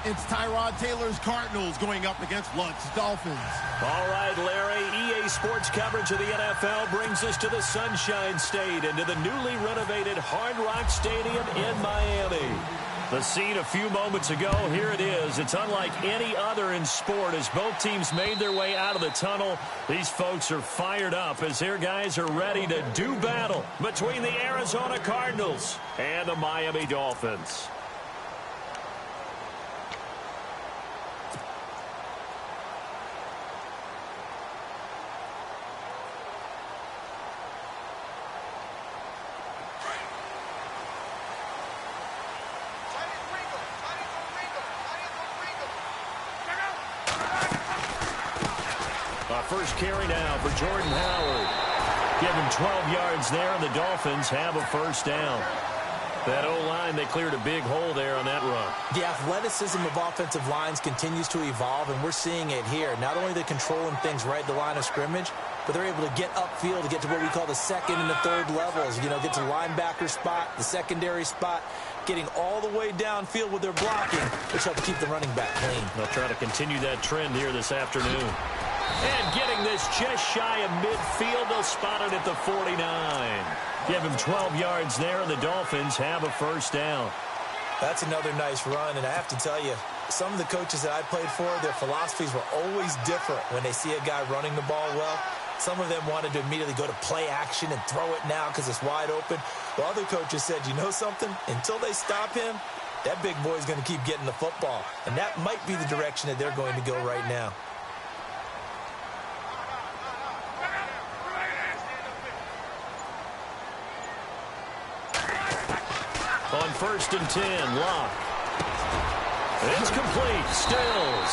It's Tyrod Taylor's Cardinals going up against Luck's Dolphins. All right, Larry, EA Sports coverage of the NFL brings us to the Sunshine State and to the newly renovated Hard Rock Stadium in Miami. The scene a few moments ago, here it is. It's unlike any other in sport as both teams made their way out of the tunnel. These folks are fired up as their guys are ready to do battle between the Arizona Cardinals and the Miami Dolphins. First carry now for Jordan Howard. Give him 12 yards there, and the Dolphins have a first down. That O-line, they cleared a big hole there on that run. The athleticism of offensive lines continues to evolve, and we're seeing it here. Not only are they controlling things right at the line of scrimmage, but they're able to get upfield to get to what we call the second and the third levels. You know, get to linebacker spot, the secondary spot, getting all the way downfield with their blocking, which helps keep the running back clean. They'll try to continue that trend here this afternoon. And getting this just shy of midfield, they'll spot it at the 49. Give him 12 yards there, and the Dolphins have a first down. That's another nice run, and I have to tell you, some of the coaches that I played for, their philosophies were always different when they see a guy running the ball well. Some of them wanted to immediately go to play action and throw it now because it's wide open. While other coaches said, you know something? Until they stop him, that big boy's going to keep getting the football. And that might be the direction that they're going to go right now. On 1st and 10, Locke. It's complete. Stills.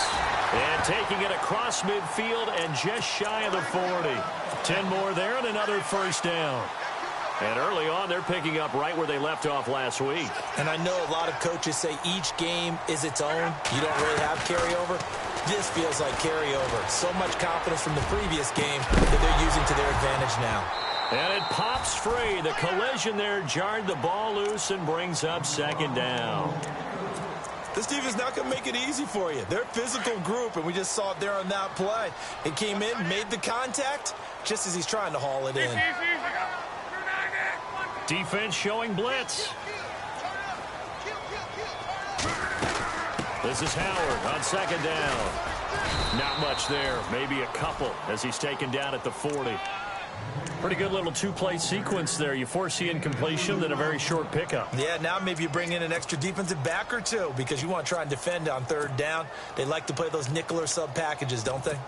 And taking it across midfield and just shy of the 40. 10 more there and another first down. And early on, they're picking up right where they left off last week. And I know a lot of coaches say each game is its own. You don't really have carryover. This feels like carryover. So much confidence from the previous game that they're using to their advantage now. And it pops free. The collision there jarred the ball loose and brings up second down. This defense is not going to make it easy for you. They're a physical group, and we just saw it there on that play. It came in, made the contact, just as he's trying to haul it in. Defense showing blitz. This is Howard on second down. Not much there. Maybe a couple as he's taken down at the 40. Pretty good little two-play sequence there. You foresee incompletion, then a very short pickup. Yeah, now maybe you bring in an extra defensive back or two because you want to try and defend on third down. They like to play those nickel or sub packages, don't they?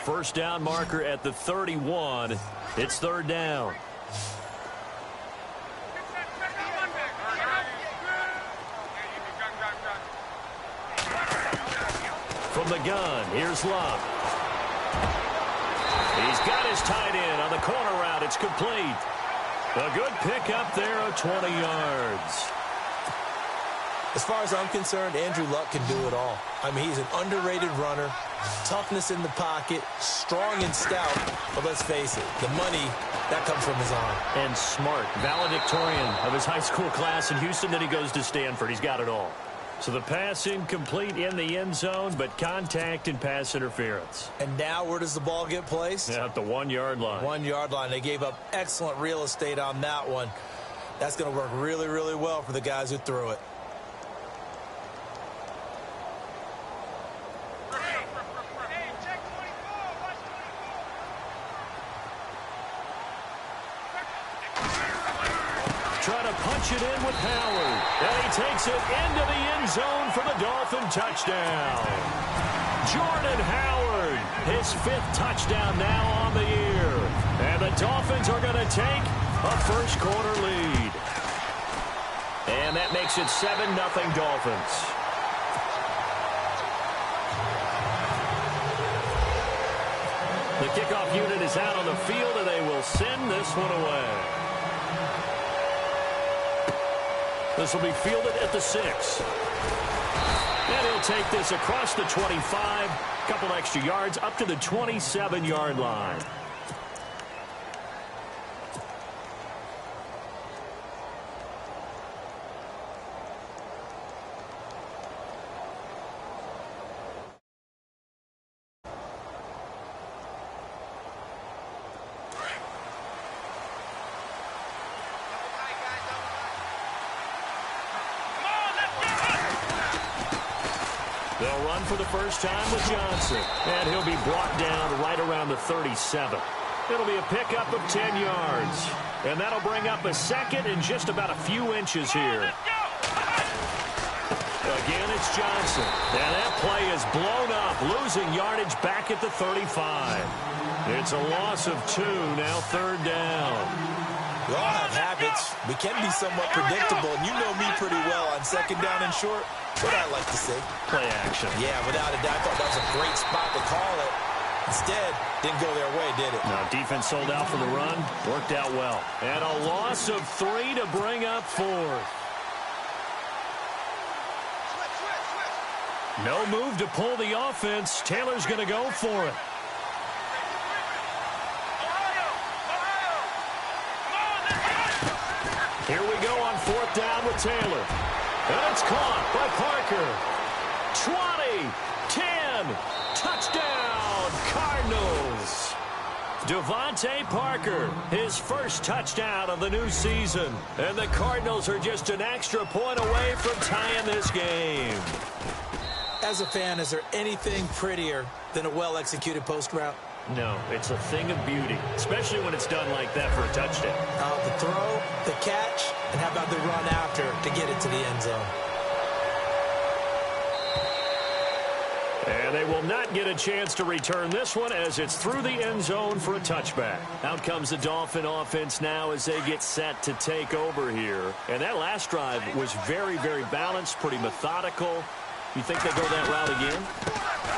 First down marker at the 31. It's third down. From the gun, here's Love. He's got his tight end on the corner route. It's complete. A good pickup there of 20 yards. As far as I'm concerned, Andrew Luck can do it all. I mean, he's an underrated runner, toughness in the pocket, strong and stout. But let's face it, the money, that comes from his arm. And smart, valedictorian of his high school class in Houston. Then he goes to Stanford. He's got it all. So the pass incomplete in the end zone, but contact and pass interference. And now where does the ball get placed? At the 1 yard line. 1 yard line. They gave up excellent real estate on that one. That's going to work really, really well for the guys who threw it. Trying to punch it in with Howard. And he takes it into the end zone for the Dolphin touchdown. Jordan Howard, his 5th touchdown now on the year. And the Dolphins are going to take a first quarter lead. And that makes it 7-0 Dolphins. The kickoff unit is out on the field, and they will send this one away. This will be fielded at the 6. And he'll take this across the 25. Couple extra yards up to the 27-yard line. They'll run for the first time with Johnson. And he'll be brought down right around the 37. It'll be a pickup of 10 yards. And that'll bring up a second and just about a few inches here. Again, it's Johnson. And that play is blown up, losing yardage back at the 35. It's a loss of 2, now third down. We all have habits. We can be somewhat predictable, and you know me pretty well on second down and short. What I like to say. Play action. Yeah, without a doubt. I thought that was a great spot to call it. Instead, didn't go their way, did it? No, defense sold out for the run. Worked out well. And a loss of 3 to bring up 4th. No move to pull the offense. Taylor's going to go for it. Here we go on 4th down with Taylor. And it's caught by Parker. 20, 10, touchdown, Cardinals. Devontae Parker, his first touchdown of the new season. And the Cardinals are just an extra point away from tying this game. As a fan, is there anything prettier than a well-executed post route? No, it's a thing of beauty, especially when it's done like that for a touchdown. The throw, the catch, and how about the run after to get it to the end zone? And they will not get a chance to return this one as it's through the end zone for a touchback. Out comes the Dolphin offense now as they get set to take over here. And that last drive was very, very balanced, pretty methodical. You think they go that route again?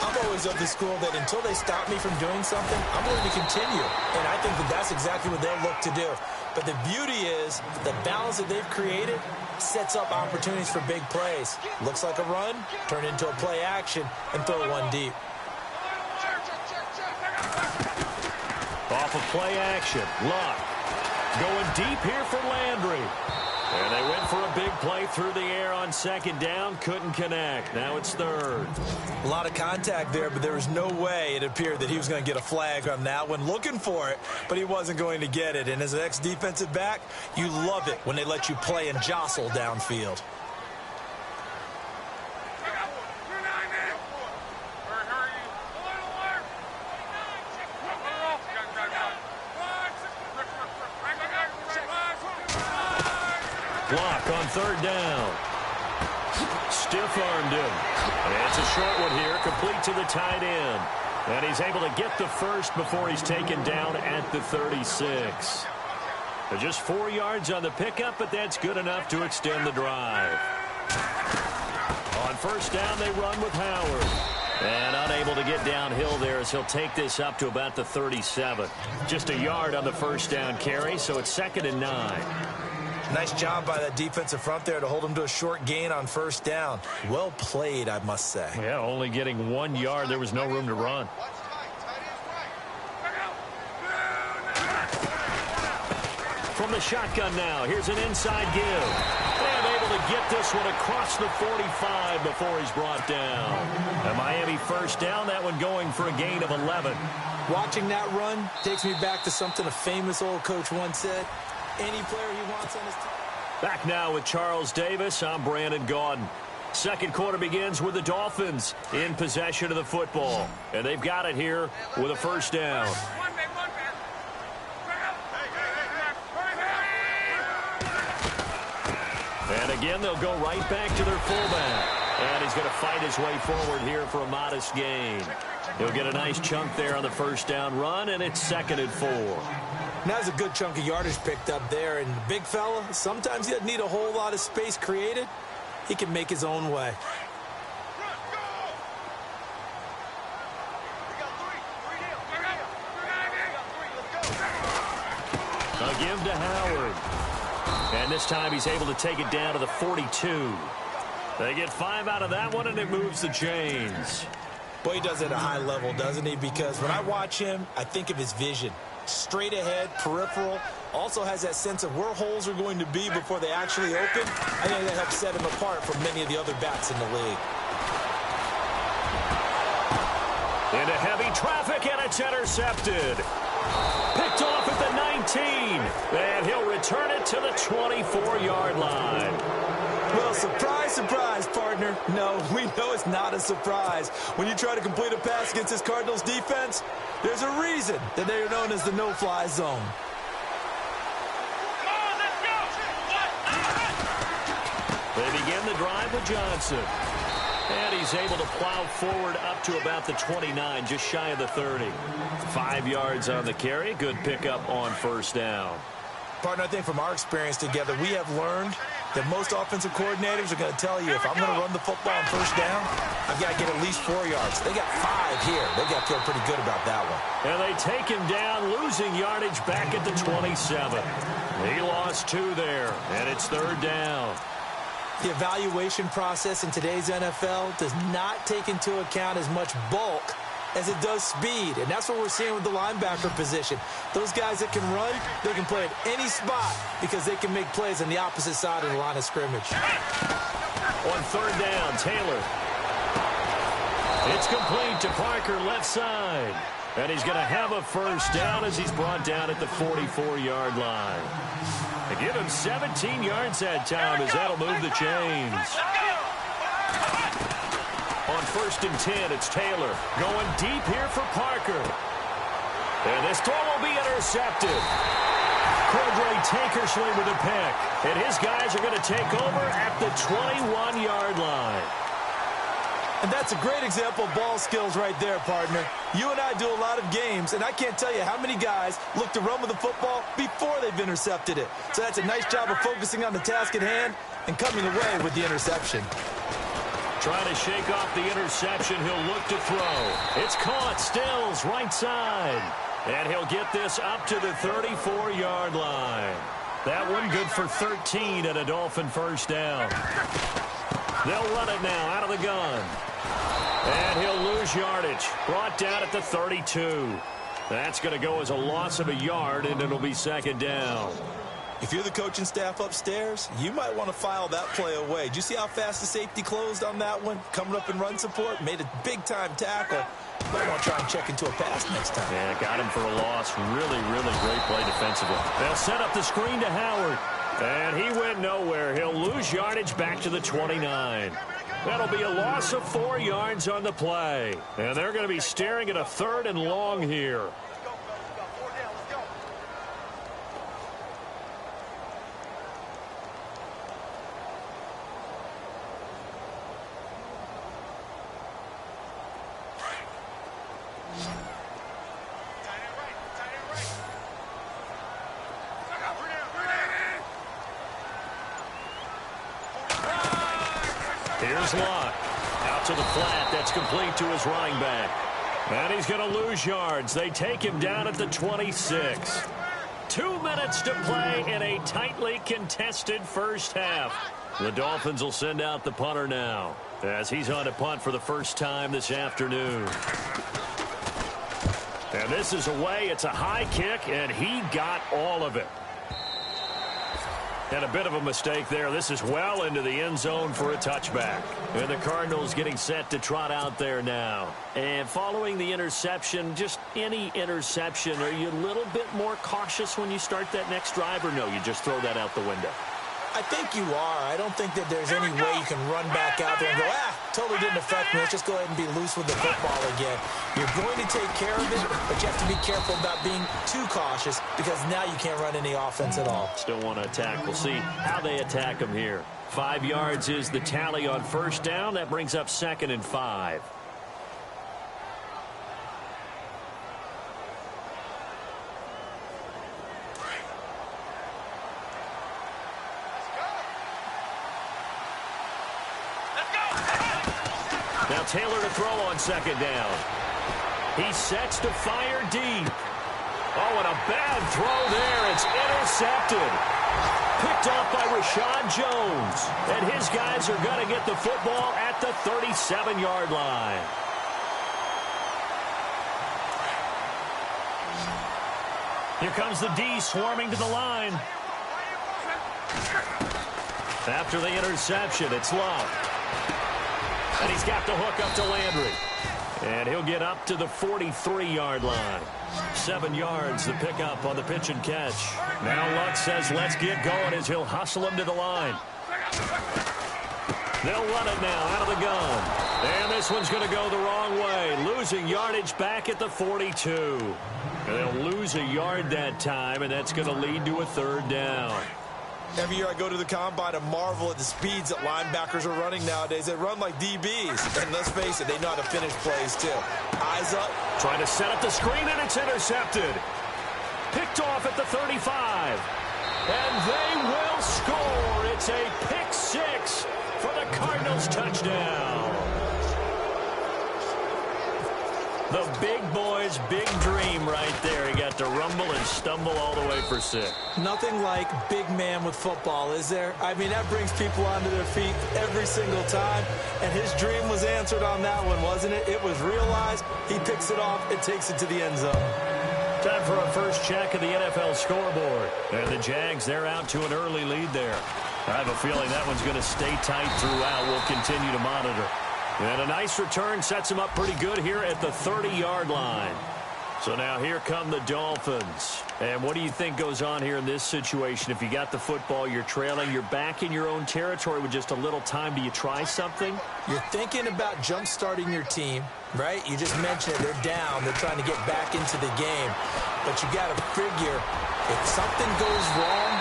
I'm always of the school that until they stop me from doing something, I'm going to continue. And I think that that's exactly what they'll look to do. But the beauty is the balance that they've created sets up opportunities for big plays. Looks like a run, turn into a play action, and throw one deep. Off of play action, Luck going deep here for Landry. And they went for a big play through the air on second down. Couldn't connect. Now it's third. A lot of contact there, but there was no way it appeared that he was going to get a flag on that one. Looking for it, but he wasn't going to get it. And as an ex-defensive back, you love it when they let you play and jostle downfield. Block on third down. Stiff-armed him. And it's a short one here, complete to the tight end. And he's able to get the first before he's taken down at the 36. Just 4 yards on the pickup, but that's good enough to extend the drive. On first down, they run with Howard. And unable to get downhill there as he'll take this up to about the 37. Just a yard on the first down carry, so it's 2nd and 9. Nice job by that defensive front there to hold him to a short gain on first down. Well played, I must say. Yeah, only getting 1 yard. There was no room to run. From the shotgun now, here's an inside give. And able to get this one across the 45 before he's brought down. A Miami first down, that one going for a gain of 11. Watching that run takes me back to something a famous old coach once said. Any player he wants on his team. Back now with Charles Davis. I'm Brandon Gaudin. Second quarter begins with the Dolphins in possession of the football. And they've got it here with a first down. And again, they'll go right back to their fullback. And he's going to fight his way forward here for a modest gain. He'll get a nice chunk there on the first down run, and it's 2nd and 4. Now there's a good chunk of yardage picked up there, and the big fella, sometimes he doesn't need a whole lot of space created. He can make his own way. A give to Howard. And this time he's able to take it down to the 42. They get 5 out of that one, and it moves the chains. Boy, he does it at a high level, doesn't he? Because when I watch him, I think of his vision. Straight ahead, peripheral, also has that sense of where holes are going to be before they actually open. I think that helps set him apart from many of the other backs in the league. Into heavy traffic, and it's intercepted. Picked off at the 19, and he'll return it to the 24-yard line. Well, surprise, surprise, partner. No, we know it's not a surprise. When you try to complete a pass against this Cardinals defense, there's a reason that they are known as the no-fly zone. They begin the drive with Johnson. And he's able to plow forward up to about the 29, just shy of the 30. 5 yards on the carry. Good pickup on first down. Partner, I think from our experience together, we have learned that most offensive coordinators are going to tell you, if I'm going to run the football on first down, I've got to get at least 4 yards. They got 5 here. They got to feel pretty good about that one. And they take him down, losing yardage back at the 27. He lost 2 there, and it's third down. The evaluation process in today's NFL does not take into account as much bulk as it does speed, and that's what we're seeing with the linebacker position. Those guys that can run, they can play at any spot because they can make plays on the opposite side of the line of scrimmage. On third down, Taylor. It's complete to Parker, left side. And he's going to have a first down as he's brought down at the 44-yard line. They give him 17 yards that time as that'll move the chains. On first and 10, it's Taylor going deep here for Parker. And this throw will be intercepted. Cordray Tankersley with a pick. And his guys are going to take over at the 21-yard line. And that's a great example of ball skills right there, partner. You and I do a lot of games, and I can't tell you how many guys look to run with the football before they've intercepted it. So that's a nice job of focusing on the task at hand and coming away with the interception. Trying to shake off the interception. He'll look to throw. It's caught. Stills right side. And he'll get this up to the 34-yard line. That one good for 13 at a Dolphin first down. They'll run it now out of the gun. And he'll lose yardage. Brought down at the 32. That's going to go as a loss of a yard, and it'll be second down. If you're the coaching staff upstairs, you might want to file that play away. Did you see how fast the safety closed on that one? Coming up in run support, made a big-time tackle. You might want to try and check into a pass next time. Yeah, got him for a loss. Really, really great play defensively. They'll set up the screen to Howard. And he went nowhere. He'll lose yardage back to the 29. That'll be a loss of 4 yards on the play. And they're going to be staring at a third and long here. Here's Locke. Out to the flat. That's complete to his running back. And he's going to lose yards. They take him down at the 26. 2 minutes to play in a tightly contested first half. The Dolphins will send out the punter now as he's on to punt for the first time this afternoon. And this is away. It's a high kick, and he got all of it. And a bit of a mistake there. This is well into the end zone for a touchback. And the Cardinals getting set to trot out there now. And following the interception, just any interception, are you a little bit more cautious when you start that next drive, or no, you just throw that out the window? I think you are. I don't think that there's any way you can run back out there and go, totally didn't affect me. Let's just go ahead and be loose with the football again. You're going to take care of it, but you have to be careful about being too cautious because now you can't run any offense at all. Still want to attack. We'll see how they attack them here. 5 yards is the tally on first down. That brings up 2nd and 5. Now Taylor to throw on 2nd down. He sets to fire deep. Oh, and a bad throw there. It's intercepted. Picked off by Rashad Jones. And his guys are going to get the football at the 37-yard line. Here comes the D swarming to the line. After the interception, it's Love. And he's got the hook up to Landry. And he'll get up to the 43-yard line. 7 yards, the pickup on the pitch and catch. Now Luck says, let's get going as he'll hustle him to the line. They'll run it now out of the gun. And this one's going to go the wrong way, losing yardage back at the 42. And they'll lose a yard that time, and that's going to lead to a third down. Every year I go to the combine and marvel at the speeds that linebackers are running nowadays. They run like DBs. And let's face it, they know how to finish plays too. Eyes up. Trying to set up the screen, and it's intercepted. Picked off at the 35. And they will score. It's a pick six for the Cardinals touchdown. The big boy's big dream right there. He got to rumble and stumble all the way for six. Nothing like big man with football, is there? I mean, that brings people onto their feet every single time. And his dream was answered on that one, wasn't it? It was realized. He picks it off and takes it to the end zone. Time for a first check of the NFL scoreboard. And the Jags, they're out to an early lead there. I have a feeling that one's going to stay tight throughout. We'll continue to monitor. And a nice return sets him up pretty good here at the 30-yard line. So now here come the Dolphins. And what do you think goes on here in this situation? If you got the football, you're trailing, you're back in your own territory with just a little time. Do you try something? You're thinking about jump-starting your team, right? You just mentioned it. They're down. They're trying to get back into the game. But you got to figure if something goes wrong,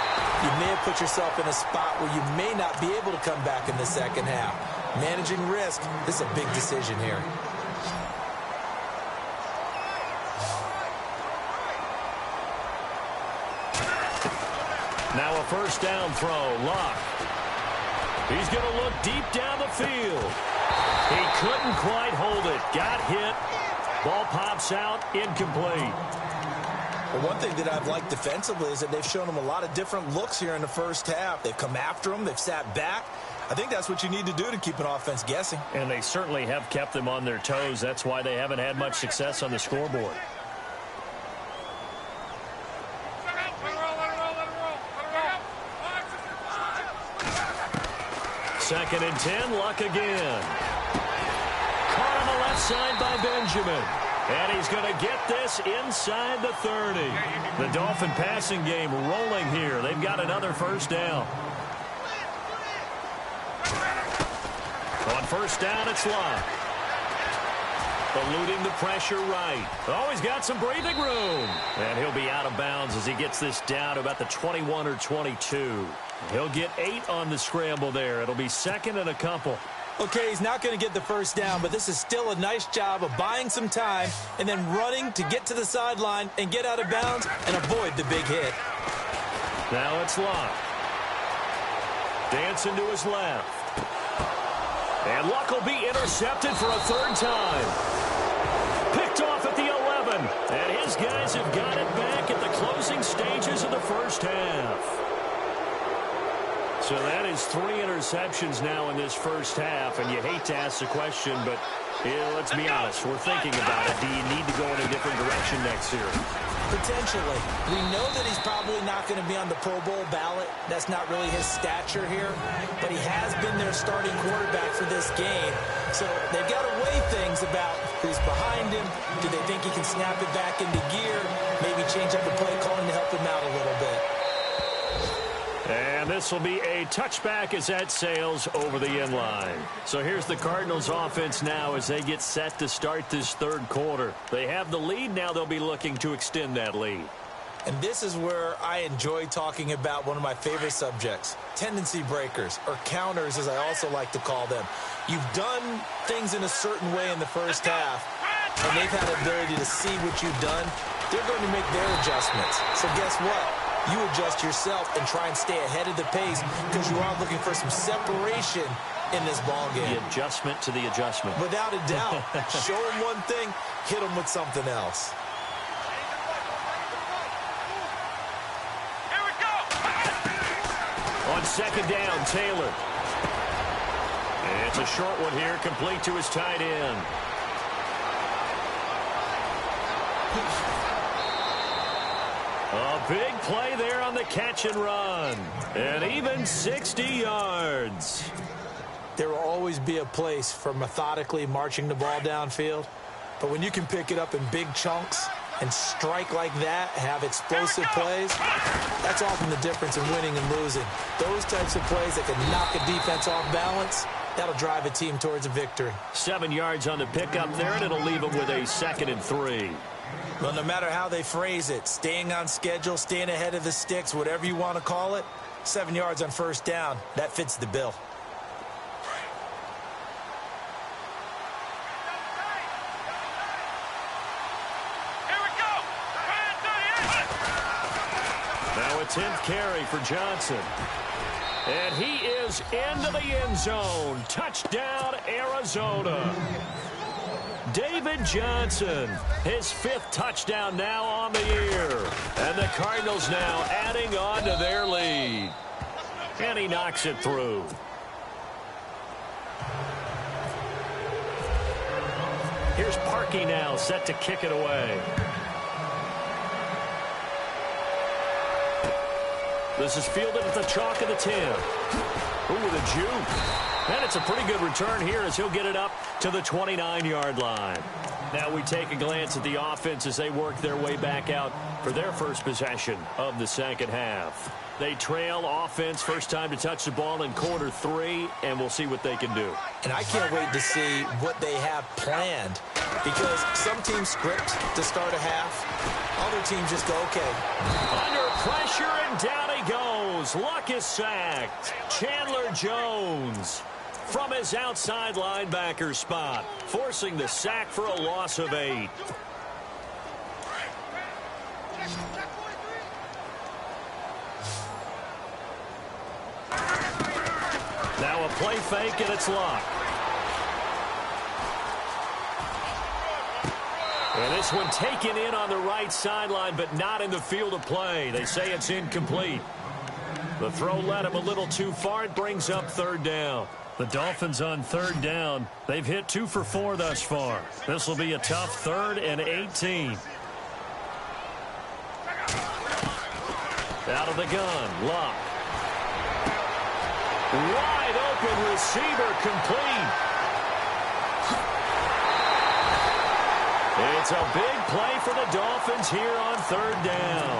you may have put yourself in a spot where you may not be able to come back in the second half. Managing risk, this is a big decision here. Now a first down throw, Locke. He's going to look deep down the field. He couldn't quite hold it. Got hit. Ball pops out, incomplete. Well, one thing that I've liked defensively is that they've shown him a lot of different looks here in the first half. They've come after him. They've sat back. I think that's what you need to do to keep an offense guessing. And they certainly have kept them on their toes. That's why they haven't had much success on the scoreboard. Second and 10, Luck again. Caught on the left side by Benjamin. And he's going to get this inside the 30. The Dolphin passing game rolling here. They've got another first down. On first down, it's Luck. Eluding the pressure right. Oh, he's got some breathing room. And he'll be out of bounds as he gets this down to about the 21 or 22. He'll get 8 on the scramble there. It'll be second and a couple. Okay, he's not going to get the first down, but this is still a nice job of buying some time and then running to get to the sideline and get out of bounds and avoid the big hit. Now it's Luck. Dancing to his left. And Luck will be intercepted for a third time. Picked off at the 11. And his guys have got it back at the closing stages of the first half. So that is 3 interceptions now in this first half. And you hate to ask the question, but let's be honest. We're thinking about it. Do you need to go in a different direction next year? Potentially. We know that he's probably not going to be on the Pro Bowl ballot. That's not really his stature here. But he has been their starting quarterback for this game. So they've got to weigh things about who's behind him. Do they think he can snap it back into gear? Maybe change up the play calling to help him out a little bit. And this will be a touchback as that sails over the end line. So here's the Cardinals offense now as they get set to start this third quarter. They have the lead. Now they'll be looking to extend that lead. And this is where I enjoy talking about one of my favorite subjects, tendency breakers, or counters as I also like to call them. You've done things in a certain way in the first half, and they've had the ability to see what you've done. They're going to make their adjustments. So guess what? You adjust yourself and try and stay ahead of the pace because you are looking for some separation in this ballgame. The adjustment to the adjustment. Without a doubt. Show them one thing, hit them with something else. Here we go. On second down, Taylor. And it's a short one here, complete to his tight end. A big play there on the catch and run. And even 60 yards. There will always be a place for methodically marching the ball downfield. But when you can pick it up in big chunks and strike like that, have explosive plays, that's often the difference in winning and losing. Those types of plays that can knock a defense off balance, That'll drive a team towards a victory. 7 yards on the pickup there, and it'll leave them with a 2nd and 3. Well, no matter how they phrase it, staying on schedule, staying ahead of the sticks, whatever you want to call it, 7 yards on first down, that fits the bill. Now a 10th carry for Johnson. And he is into the end zone. Touchdown, Arizona. David Johnson, his 5th touchdown now on the year. And the Cardinals now adding on to their lead. And he knocks it through. Here's Parkey now, set to kick it away. This is fielded at the chalk of the 10. Ooh, with a juke. And it's a pretty good return here as he'll get it up to the 29-yard line. Now we take a glance at the offense as they work their way back out for their first possession of the second half. They trail offense, first time to touch the ball in quarter 3, and we'll see what they can do. And I can't wait to see what they have planned, because some teams script to start a half. Other teams just go, okay. Under pressure, and down he goes. Luck is sacked. Chandler Jones from his outside linebacker spot, forcing the sack for a loss of 8. Now a play fake, and it's Luck. And this one taken in on the right sideline, but not in the field of play. They say it's incomplete. The throw led him a little too far. It brings up 3rd down. The Dolphins on 3rd down. They've hit 2 for 4 thus far. This will be a tough 3rd and 18. Out of the gun, Luck. Wide open receiver, complete. It's a big play for the Dolphins here on 3rd down.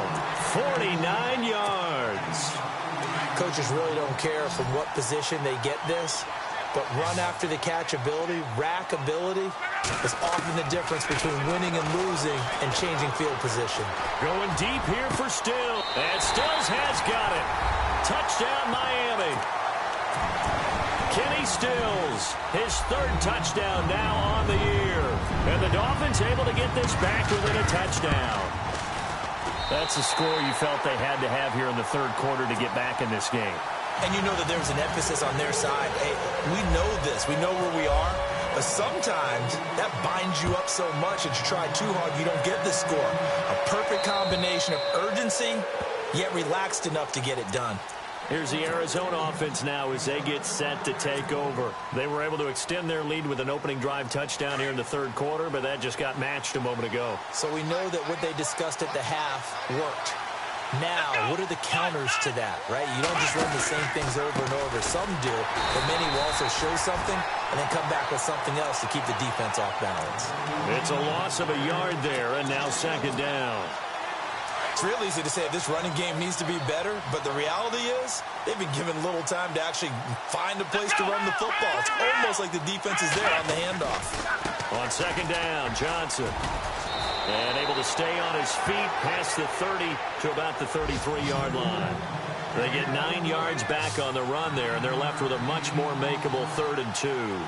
49 yards. Coaches really don't care from what position they get this, but run after the catch ability, rack ability, is often the difference between winning and losing and changing field position. Going deep here for Still. And Stills has got it. Touchdown, Miami. Kenny Stills, his 3rd touchdown now on the year. And the Dolphins able to get this back within a touchdown. That's the score you felt they had to have here in the 3rd quarter to get back in this game. And you know that there's an emphasis on their side. Hey, we know this. We know where we are. But sometimes that binds you up so much that you try too hard, you don't get the score. A perfect combination of urgency, yet relaxed enough to get it done. Here's the Arizona offense now as they get set to take over. They were able to extend their lead with an opening drive touchdown here in the 3rd quarter, but that just got matched a moment ago. So we know that what they discussed at the half worked. Now, what are the counters to that, right? You don't just run the same things over and over. Some do, but many will also show something and then come back with something else to keep the defense off balance. It's a loss of a yard there, and now 2nd down. It's real easy to say this running game needs to be better, but the reality is they've been given little time to actually find a place to run the football. It's almost like the defense is there on the handoff. On 2nd down, Johnson. And able to stay on his feet past the 30 to about the 33-yard line. They get 9 yards back on the run there, and they're left with a much more makeable 3rd and 2.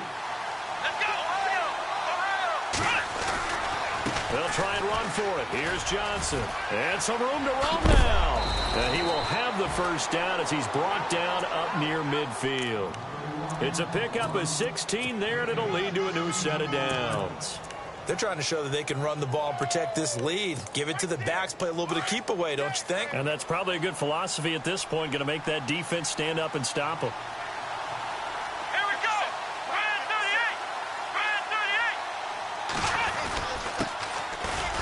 They'll try and run for it. Here's Johnson. And some room to roam now. And he will have the first down as he's brought down up near midfield. It's a pickup of 16 there, and it'll lead to a new set of downs. They're trying to show that they can run the ball and protect this lead. Give it to the backs, play a little bit of keep away, don't you think? And that's probably a good philosophy at this point, going to make that defense stand up and stop them. Here we go! Brand 38! Brand 38!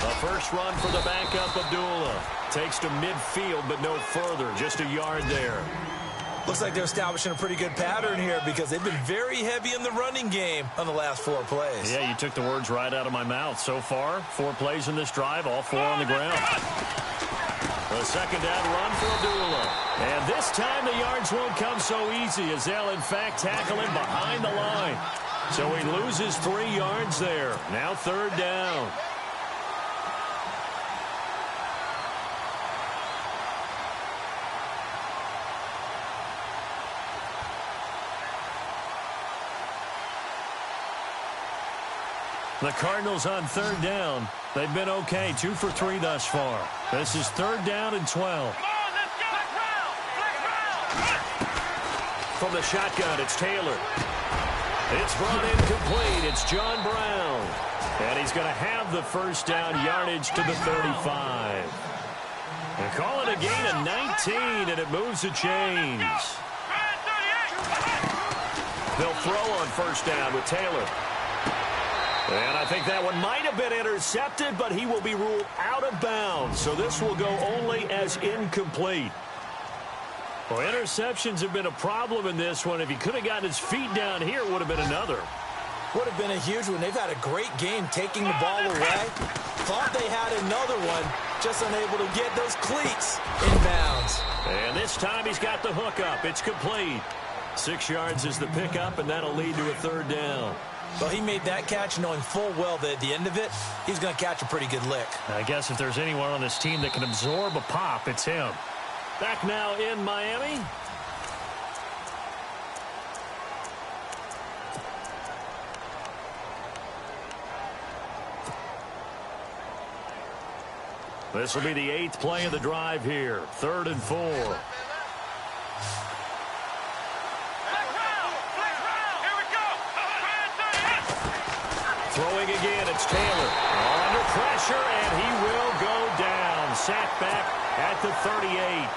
The first run for the backup, Abdullah. Takes to midfield, but no further. Just a yard there. Looks like they're establishing a pretty good pattern here because they've been very heavy in the running game on the last 4 plays. Yeah, you took the words right out of my mouth. So far, 4 plays in this drive, all 4 on the ground. The 2nd down run for Abdullah. And this time the yards won't come so easy as they'll, in fact, tackle him behind the line. So he loses 3 yards there. Now 3rd down. The Cardinals on 3rd down. They've been okay, 2 for 3 thus far. This is 3rd down and 12. From the shotgun, it's Taylor. It's brought in complete. It's John Brown. And he's going to have the first down yardage to the 35. They call it a gain of 19, and it moves the chains. They'll throw on first down with Taylor. And I think that one might have been intercepted, but he will be ruled out of bounds. So this will go only as incomplete. Well, interceptions have been a problem in this one. If he could have gotten his feet down here, it would have been another. Would have been a huge one. They've had a great game taking the ball away. Thought they had another one, just unable to get those cleats in bounds. And this time he's got the hook up. It's complete. 6 yards is the pickup, and that'll lead to a 3rd down. Well, he made that catch knowing full well that at the end of it, he's going to catch a pretty good lick. I guess if there's anyone on this team that can absorb a pop, it's him. Back now in Miami. This will be the 8th play of the drive here. 3rd and 4. Throwing again, it's Taylor. Under pressure, and he will go down. Sacked back at the 38.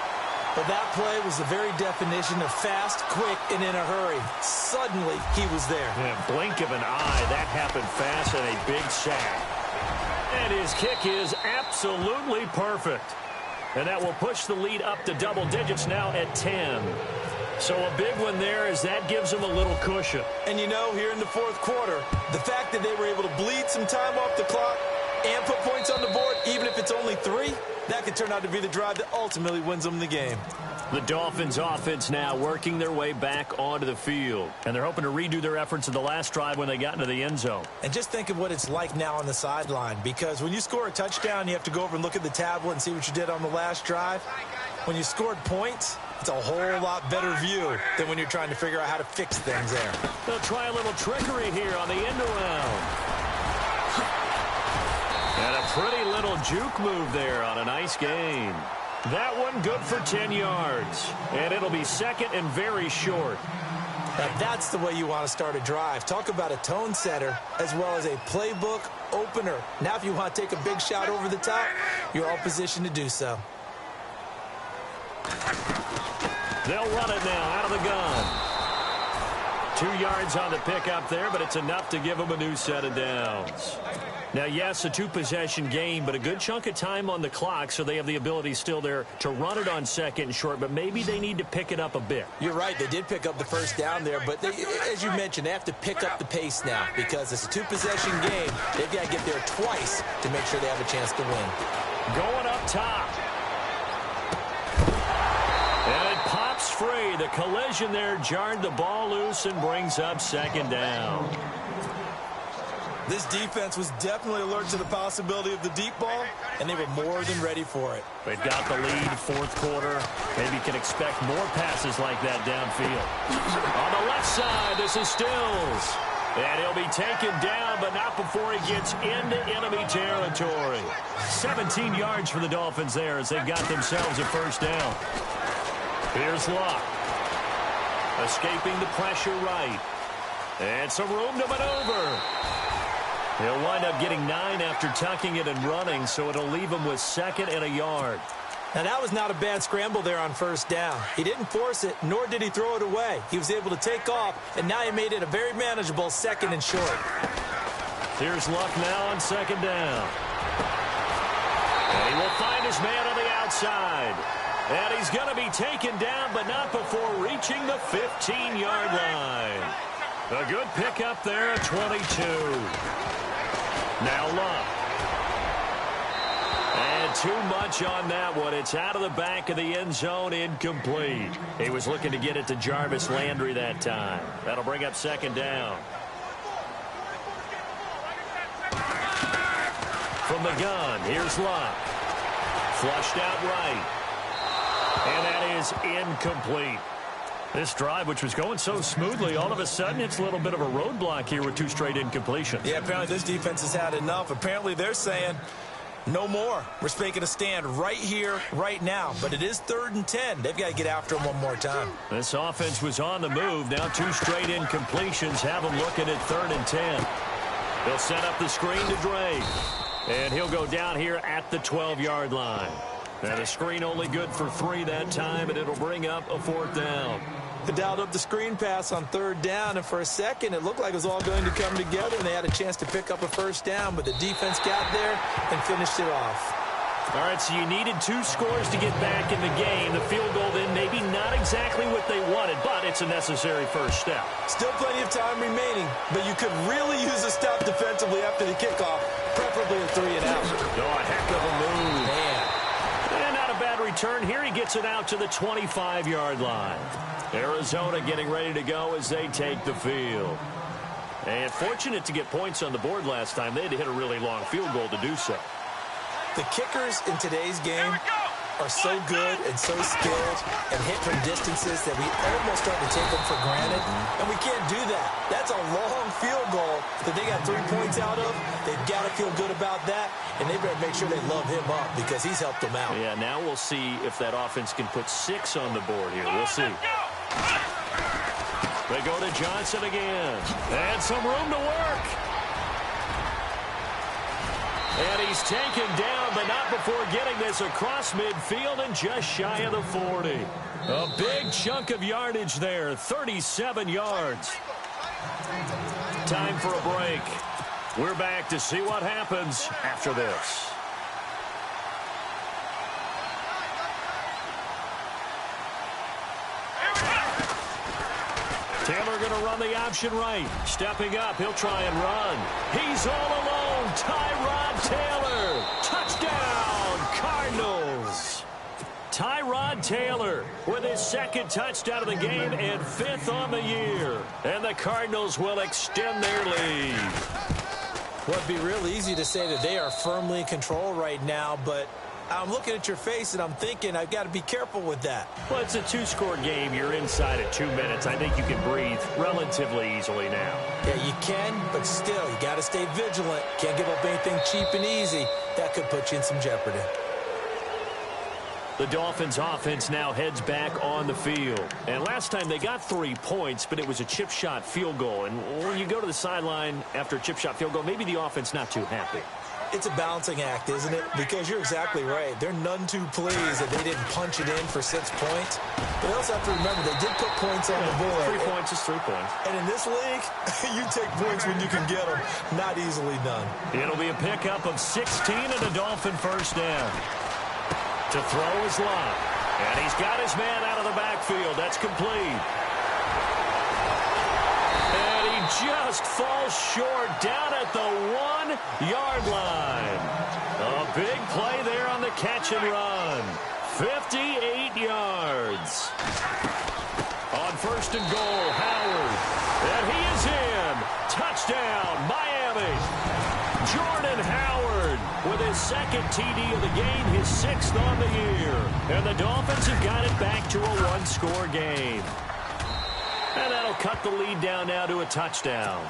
But that play was the very definition of fast, quick, and in a hurry. Suddenly, he was there. Yeah, blink of an eye. That happened fast and a big sack. And his kick is absolutely perfect. And that will push the lead up to double digits now at 10. So a big one there as that gives them a little cushion. And you know, here in the 4th quarter, the fact that they were able to bleed some time off the clock and put points on the board, even if it's only 3, that could turn out to be the drive that ultimately wins them the game. The Dolphins offense now working their way back onto the field. And they're hoping to redo their efforts in the last drive when they got into the end zone. And just think of what it's like now on the sideline, because when you score a touchdown, you have to go over and look at the tablet and see what you did on the last drive. When you scored points, it's a whole lot better view than when you're trying to figure out how to fix things there. They'll try a little trickery here on the end around. And a pretty little juke move there on a nice gain. That one good for 10 yards. And it'll be 2nd and very short. Now that's the way you want to start a drive. Talk about a tone setter as well as a playbook opener. Now if you want to take a big shot over the top, you're all positioned to do so. They'll run it now out of the gun. 2 yards on the pickup there, but it's enough to give them a new set of downs. Now, yes, a 2-possession game, but a good chunk of time on the clock, so they have the ability still there to run it on 2nd and short, but maybe they need to pick it up a bit. You're right. They did pick up the first down there, but they, as you mentioned, they have to pick up the pace now because it's a 2-possession game. They've got to get there twice to make sure they have a chance to win. Going up top. And it pops free. The collision there jarred the ball loose and brings up 2nd down. This defense was definitely alert to the possibility of the deep ball, and they were more than ready for it. They've got the lead, 4th quarter. Maybe can expect more passes like that downfield. On the left side, this is Stills. And he'll be taken down, but not before he gets into enemy territory. 17 yards for the Dolphins there as they've got themselves a first down. Here's Luck. Escaping the pressure right. And some room to maneuver. He'll wind up getting 9 after tucking it and running, so it'll leave him with 2nd and a yard. Now, that was not a bad scramble there on first down. He didn't force it, nor did he throw it away. He was able to take off, and now he made it a very manageable 2nd and short. Here's Luck now on 2nd down. And he will find his man on the outside. And he's going to be taken down, but not before reaching the 15-yard line. A good pickup there at 22. Now Luck. And too much on that one. It's out of the back of the end zone, incomplete. He was looking to get it to Jarvis Landry that time. That'll bring up second down. From the gun, here's Luck. Flushed out right. And that is incomplete. This drive, which was going so smoothly, all of a sudden it's a little bit of a roadblock here with 2 straight incompletions. Yeah, apparently this defense has had enough. Apparently they're saying, no more. We're making a stand right here, right now. But it is 3rd and 10. They've got to get after him one more time. This offense was on the move. Now 2 straight incompletions have them looking at 3rd and 10. They'll set up the screen to Drake. And he'll go down here at the 12-yard line. And a screen only good for 3 that time, and it'll bring up a 4th down. They dialed up the screen pass on 3rd down, and for a second it looked like it was all going to come together, and they had a chance to pick up a 1st down, but the defense got there and finished it off. All right, so you needed 2 scores to get back in the game. The field goal then maybe not exactly what they wanted, but it's a necessary first step. Still plenty of time remaining, but you could really use a stop defensively after the kickoff, preferably a 3 and out. Oh, a heck of a move. Man. And not a bad return here. He gets it out to the 25-yard line. Arizona getting ready to go as they take the field. And fortunate to get points on the board last time. They had to hit a really long field goal to do so. The kickers in today's game are so good and so skilled and hit from distances that we almost start to take them for granted, and we can't do that. That's a long field goal that they got 3 points out of. They've got to feel good about that, and they better make sure they love him up because he's helped them out. Yeah, now we'll see if that offense can put 6 on the board here. We'll see. They go to Johnson again. And some room to work. And he's taken down, but not before getting this across midfield and just shy of the 40. A big chunk of yardage there, 37 yards. Time for a break. We're back to see what happens after this. Taylor going to run the option right. Stepping up, he'll try and run. He's all alone. Tyrod Taylor. Touchdown, Cardinals. Tyrod Taylor with his 2nd touchdown of the game and 5th on the year. And the Cardinals will extend their lead. Well, it'd be real easy to say that they are firmly in control right now, but I'm looking at your face and I'm thinking I've got to be careful with that. Well, it's a 2-score game. You're inside at 2 minutes. I think you can breathe relatively easily now. Yeah, you can, but still, you got to stay vigilant. Can't give up anything cheap and easy. That could put you in some jeopardy. The Dolphins offense now heads back on the field. And last time they got 3 points, but it was a chip shot field goal. And when you go to the sideline after a chip shot field goal, maybe the offense not too happy. It's a balancing act, isn't it? Because you're exactly right. They're none too pleased that they didn't punch it in for 6 points. But they also have to remember they did put points on the board. 3 points is 3 points. And in this league, you take points when you can get them. Not easily done. It'll be a pickup of 16 and a Dolphin 1st down. To throw is Luck. And he's got his man out of the backfield. That's complete. And he just falls short down at the 1-yard line. A big play there on the catch and run. 58 yards. On 1st and goal, Howard. And he is in. Touchdown, Miami. Jordan Howard with his 2nd TD of the game, his 6th on the year. And the Dolphins have got it back to a 1-score game. And that'll cut the lead down now to a touchdown.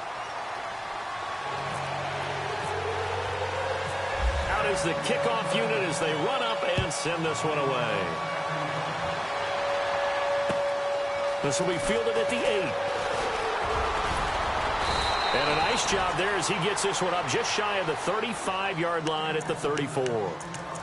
Out is the kickoff unit as they run up and send this one away. This will be fielded at the 8. And a nice job there as he gets this one up just shy of the 35-yard line at the 34.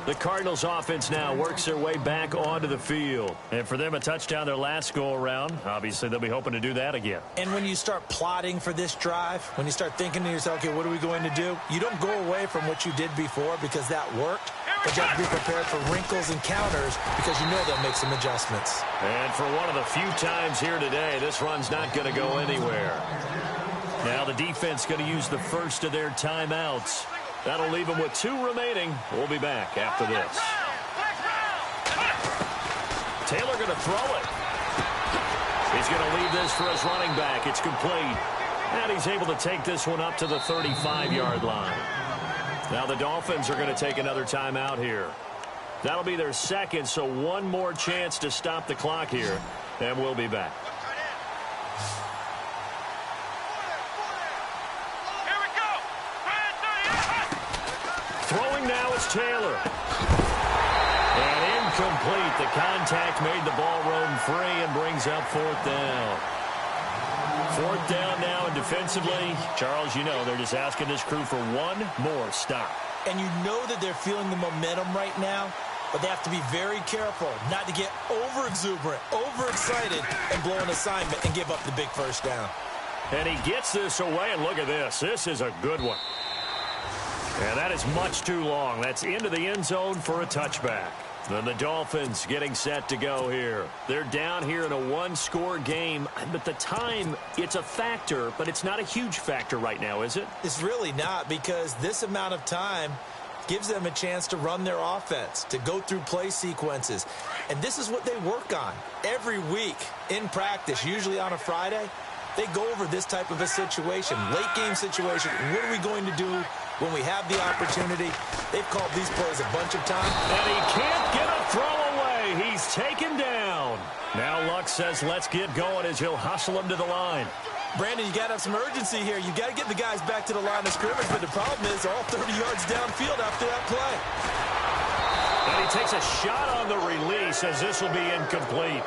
The Cardinals offense now works their way back onto the field. And for them, a touchdown their last go-around. Obviously, they'll be hoping to do that again. And when you start plotting for this drive, when you start thinking to yourself, okay, what are we going to do? You don't go away from what you did before because that worked. But you have to be prepared for wrinkles and counters because you know they'll make some adjustments. And for one of the few times here today, this run's not going to go anywhere. Now the defense going to use the first of their timeouts. That'll leave him with 2 remaining. We'll be back after this. Taylor going to throw it. He's going to leave this for his running back. It's complete. And he's able to take this one up to the 35-yard line. Now the Dolphins are going to take another timeout here. That'll be their second, so one more chance to stop the clock here. And we'll be back. Here we go. Throwing now is Taylor. And incomplete. The contact made the ball roam free and brings up 4th down. 4th down now, and defensively, Charles, you know, they're just asking this crew for one more stop. And you know that they're feeling the momentum right now, but they have to be very careful not to get over-exuberant, overexcited, and blow an assignment and give up the big first down. And he gets this away, and look at this. This is a good one. And that is much too long. That's into the end zone for a touchback. Then the Dolphins getting set to go here. They're down here in a 1-score game, but the time, it's a factor, but it's not a huge factor right now, is it? It's really not, because this amount of time gives them a chance to run their offense, to go through play sequences. And this is what they work on every week in practice, usually on a Friday. They go over this type of a situation, late game situation. What are we going to do when we have the opportunity? They've called these plays a bunch of times. And he can't get a throw away. He's taken down. Now Luck says let's get going as he'll hustle him to the line. Brandon, you got to have some urgency here. You got to get the guys back to the line of scrimmage, but the problem is all 30 yards downfield after that play. And he takes a shot on the release as this will be incomplete.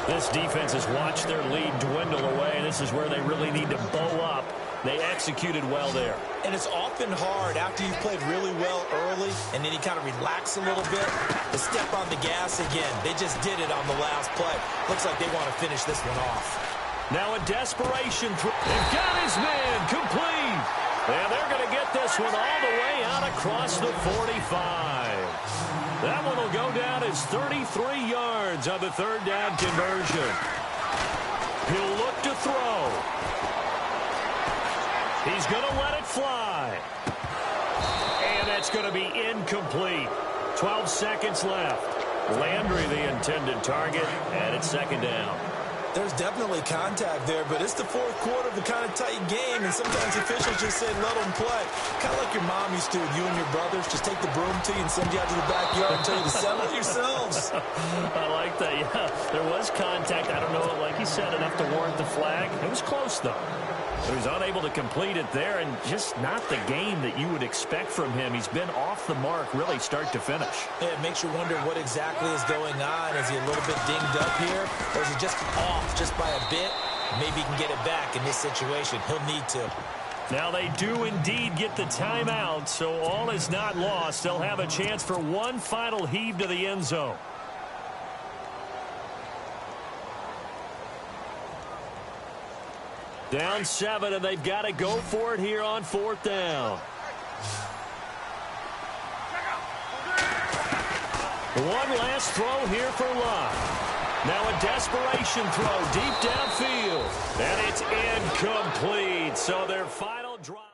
This defense has watched their lead dwindle away. This is where they really need to bow up. They executed well there. And it's often hard after you've played really well early and then you kind of relax a little bit to step on the gas again. They just did it on the last play. Looks like they want to finish this one off. Now a desperation throw. They've got his man complete. And they're going to get this one all the way out across the 45. That one will go down as 33 yards on the 3rd down conversion. He'll look to throw. He's going to let it fly. And that's going to be incomplete. 12 seconds left. Landry the intended target, and it's 2nd down. There's definitely contact there, but it's the 4th quarter of a kind of tight game, and sometimes officials just say, let them play. Kind of like your mom used to, you and your brothers, just take the broom to you and send you out to the backyard and tell you to settle yourselves. I like that, yeah. There was contact. I don't know, like you said, enough to warrant the flag. It was close, though. He was unable to complete it there, and just not the game that you would expect from him. He's been off the mark, really, start to finish. Yeah, it makes you wonder what exactly is going on. Is he a little bit dinged up here, or is he just off just by a bit? Maybe he can get it back in this situation. He'll need to. Now they do indeed get the timeout, so all is not lost. They'll have a chance for one final heave to the end zone. Down 7, and they've got to go for it here on 4th down. One last throw here for Luck. Now a desperation throw deep downfield. And it's incomplete. So their final drive.